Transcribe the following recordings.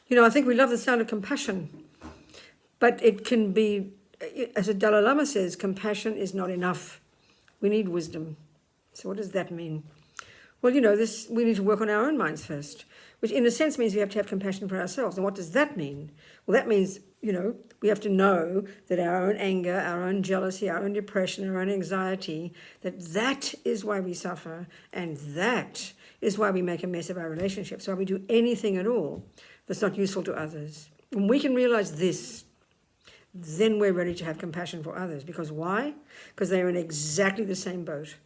You know, I think we love the sound of compassion, but it can be, as the Dalai Lama says, compassion is not enough. We need wisdom. So what does that mean? Well, you know, we need to work on our own minds first, which in a sense means we have to have compassion for ourselves. And what does that mean? Well, that means, you know, we have to know that our own anger, our own jealousy, our own depression, our own anxiety, that is why we suffer, and that is why we make a mess of our relationships, why we do anything at all that's not useful to others. When we can realize this, then we're ready to have compassion for others. Because why? Because they're in exactly the same boat.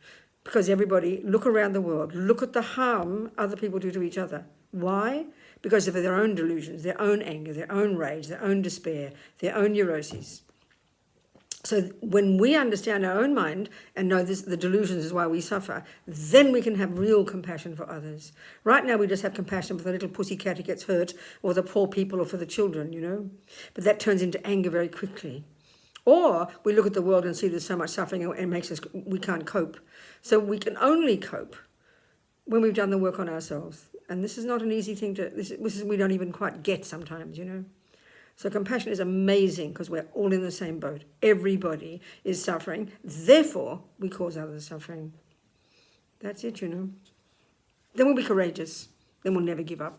Because everybody, look around the world, look at the harm other people do to each other. Why? Because of their own delusions, their own anger, their own rage, their own despair, their own neuroses. So when we understand our own mind and know the delusions is why we suffer, then we can have real compassion for others. Right now we just have compassion for the little pussycat who gets hurt, or the poor people, or for the children, you know. But that turns into anger very quickly. Or we look at the world and see there's so much suffering and it makes us, we can't cope. So we can only cope when we've done the work on ourselves. And this is not an easy thing we don't even quite get sometimes, you know. So compassion is amazing because we're all in the same boat. Everybody is suffering. Therefore, we cause others suffering. That's it, you know. Then we'll be courageous. Then we'll never give up.